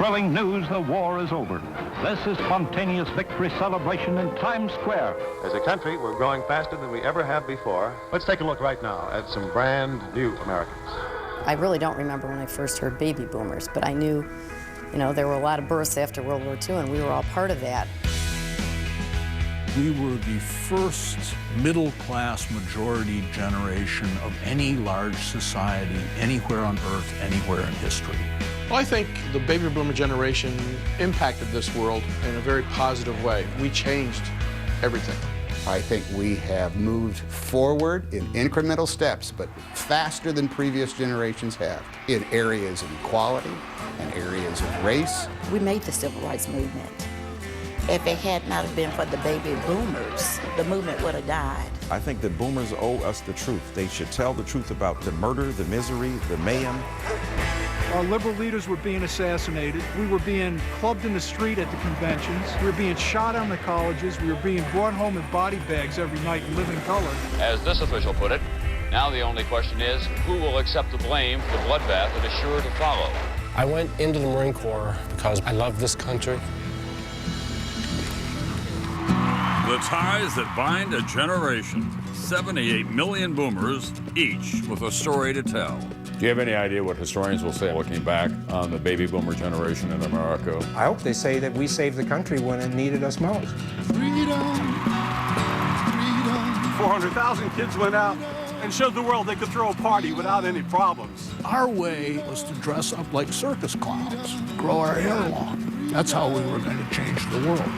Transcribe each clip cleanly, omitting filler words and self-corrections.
thrilling news the war is over. This is spontaneous victory celebration in Times Square. As a country, we're growing faster than we ever have before. Let's take a look right now at some brand new Americans. I really don't remember when I first heard baby boomers, but I knew, there were a lot of births after World War II, and we were all part of that. We were the first middle-class majority generation of any large society anywhere on Earth, anywhere in history. Well, I think the baby boomer generation impacted this world in a very positive way. We changed everything. I think we have moved forward in incremental steps, but faster than previous generations have, in areas of equality and areas of race. We made the civil rights movement. If it had not been for the baby boomers, the movement would have died. I think that boomers owe us the truth. They should tell the truth about the murder, the misery, the mayhem. Our liberal leaders were being assassinated. We were being clubbed in the street at the conventions. We were being shot on the colleges. We were being brought home in body bags every night in living color. As this official put it, now the only question is, who will accept the blame for the bloodbath that is sure to follow? I went into the Marine Corps because I love this country. The ties that bind a generation. 78 million boomers, each with a story to tell. Do you have any idea what historians will say looking back on the baby boomer generation in America? I hope they say that we saved the country when it needed us most. Freedom, freedom. 400,000 kids went out and showed the world they could throw a party without any problems. Our way was to dress up like circus clowns, grow our hair long. That's how we were going to change the world.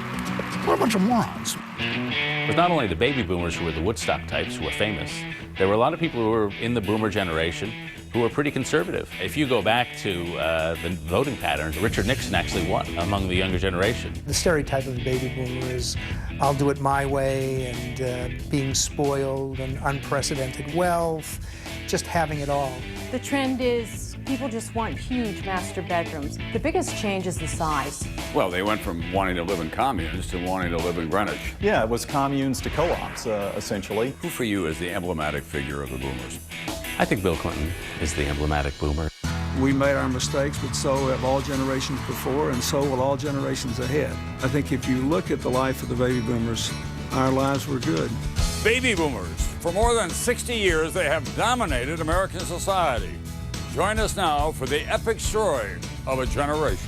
We're a bunch of morons. But not only the baby boomers who were the Woodstock types who were famous, there were a lot of people who were in the boomer generation who were pretty conservative. If you go back to the voting patterns, Richard Nixon actually won among the younger generation. The stereotype of a baby boomer is, I'll do it my way, and being spoiled and unprecedented wealth, just having it all. The trend is people just want huge master bedrooms. The biggest change is the size. Well, they went from wanting to live in communes to wanting to live in Greenwich. Yeah, it was communes to co-ops, essentially. Who for you is the emblematic figure of the boomers? I think Bill Clinton is the emblematic boomer. We made our mistakes, but so have all generations before, and so will all generations ahead. I think if you look at the life of the baby boomers, our lives were good. Baby boomers. For more than 60 years, they have dominated American society. Join us now for the epic story of a generation.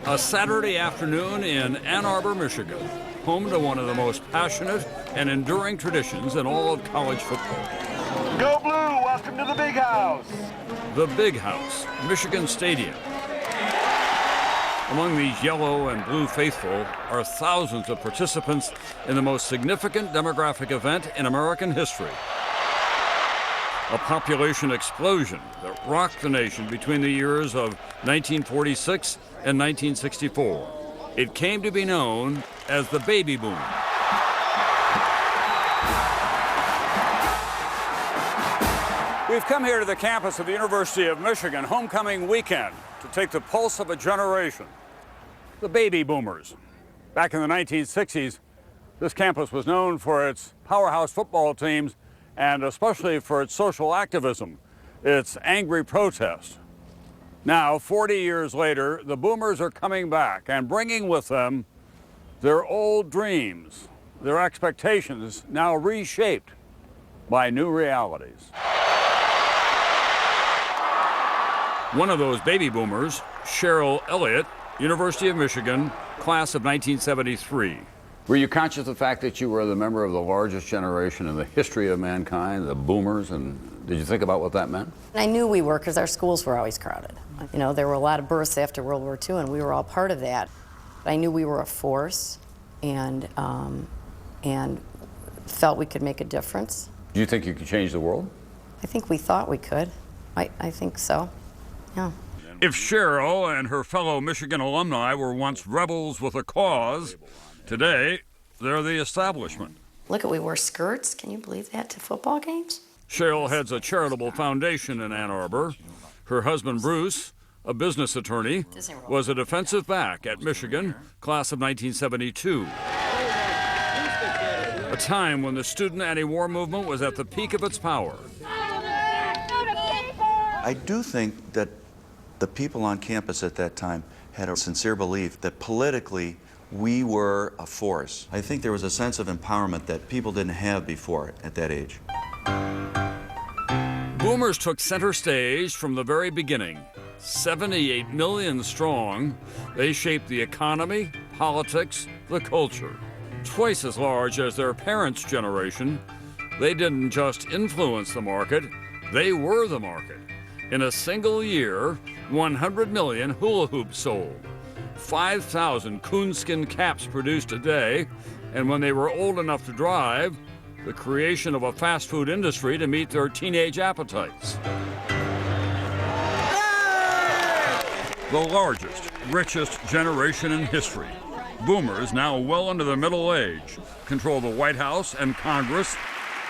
A Saturday afternoon in Ann Arbor, Michigan, home to one of the most passionate and enduring traditions in all of college football. Go Blue! Welcome to the Big House! The Big House, Michigan Stadium. Among these yellow and blue faithful are thousands of participants in the most significant demographic event in American history. A population explosion that rocked the nation between the years of 1946 and 1964. It came to be known as the baby boom. We've come here to the campus of the University of Michigan homecoming weekend to take the pulse of a generation, the baby boomers. Back in the 1960s, this campus was known for its powerhouse football teams and especially for its social activism, its angry protest. Now, 40 years later, the boomers are coming back and bringing with them their old dreams, their expectations now reshaped by new realities. One of those baby boomers, Cheryl Elliott, University of Michigan, class of 1973. Were you conscious of the fact that you were the member of the largest generation in the history of mankind, the boomers, and did you think about what that meant? I knew we were because our schools were always crowded. There were a lot of births after World War II, and we were all part of that. I knew we were a force and felt we could make a difference. Do you think you could change the world? I think we thought we could. I think so, yeah. If Cheryl and her fellow Michigan alumni were once rebels with a cause, today they're the establishment. Look, we wore skirts. Can you believe that, to football games? Cheryl heads a charitable foundation in Ann Arbor. Her husband, Bruce, a business attorney, was a defensive back at Michigan, class of 1972. A time when the student anti-war movement was at the peak of its power. I do think that the people on campus at that time had a sincere belief that politically we were a force. I think there was a sense of empowerment that people didn't have before at that age. Boomers took center stage from the very beginning. 78 million strong, they shaped the economy, politics, the culture. Twice as large as their parents' generation, they didn't just influence the market, they were the market. In a single year, 100 million hula hoops sold, 5,000 coonskin caps produced a day, and when they were old enough to drive, the creation of a fast food industry to meet their teenage appetites. The largest, richest generation in history. Boomers, now well into their middle age, control the White House and Congress.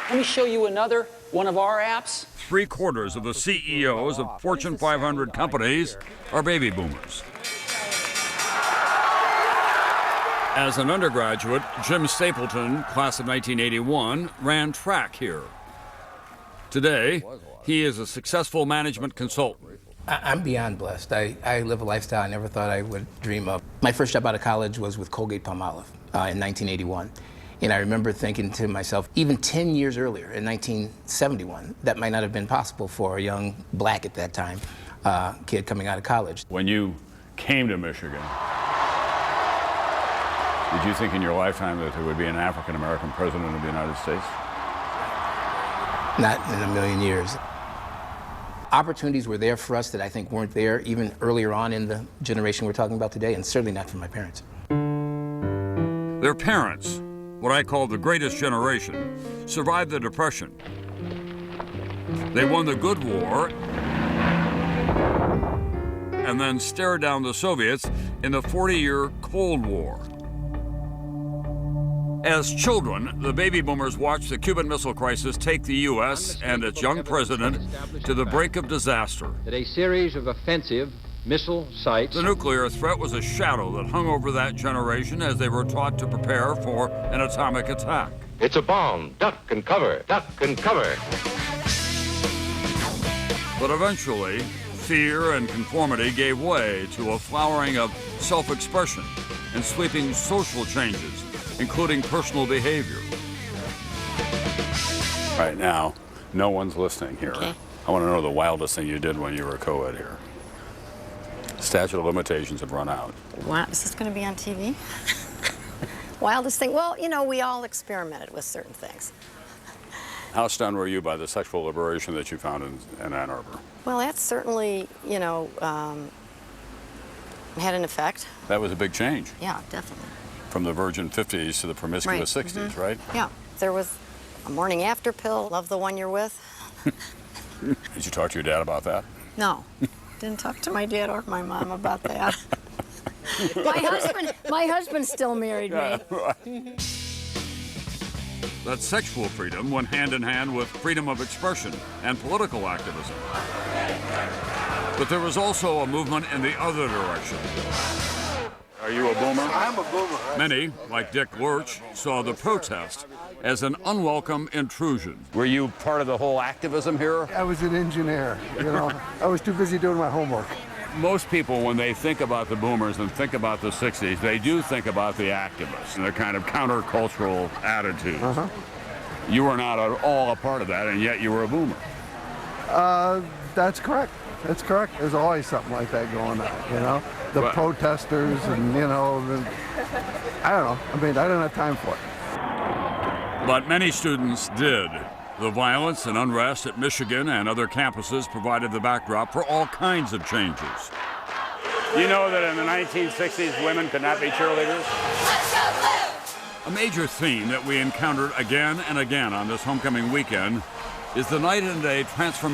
Let me show you another one of our apps. 3/4 of the CEOs of Fortune 500 companies are baby boomers. As an undergraduate, Jim Stapleton, class of 1981, ran track here. Today, he is a successful management consultant. I'm beyond blessed. I live a lifestyle I never thought I would dream of. My first job out of college was with Colgate-Palmolive in 1981. And I remember thinking to myself, even 10 years earlier, in 1971, that might not have been possible for a young black at that time kid coming out of college. When you came to Michigan, did you think in your lifetime that there would be an African-American president of the United States? Not in a million years. Opportunities were there for us that I think weren't there even earlier on in the generation we're talking about today, and certainly not for my parents. Their parents, what I call the greatest generation, survived the Depression. They won the Good War and then stared down the Soviets in the 40-year Cold War. As children, the baby boomers watched the Cuban Missile Crisis take the U.S. and its young president to the brink of disaster. That a series of offensive missile sites. The nuclear threat was a shadow that hung over that generation as they were taught to prepare for an atomic attack. It's a bomb. Duck and cover. Duck and cover. But eventually, fear and conformity gave way to a flowering of self-expression and sweeping social changes, including personal behavior. Right now, no one's listening here. Okay. I want to know the wildest thing you did when you were a co-ed here. Statute of limitations have run out. Wow, is this going to be on TV? Wildest thing? Well, you know, we all experimented with certain things. How stunned were you by the sexual liberation that you found in Ann Arbor? Well, that's certainly, you know, had an effect. That was a big change. Yeah, definitely. From the virgin 50s to the promiscuous 60s, right? Yeah. There was a morning after pill. Love the one you're with. Did you talk to your dad about that? No. Didn't talk to my dad or my mom about that. my husband still married me. That sexual freedom went hand in hand with freedom of expression and political activism. But there was also a movement in the other direction. Are you a boomer? I'm a boomer. Many, like Dick Lurch, saw the protest as an unwelcome intrusion. Were you part of the whole activism here? I was an engineer, you know. I was too busy doing my homework. Most people, when they think about the boomers and think about the 60s, they do think about the activists and their kind of countercultural attitudes. Uh-huh. You were not at all a part of that, and yet you were a boomer. That's correct. That's correct. There's always something like that going on, you know? The protesters and, you know, I don't know. I mean, I don't have time for it. But many students did. The violence and unrest at Michigan and other campuses provided the backdrop for all kinds of changes. You know that in the 1960s, women could not be cheerleaders? A major theme that we encountered again and again on this homecoming weekend is the night and day transformation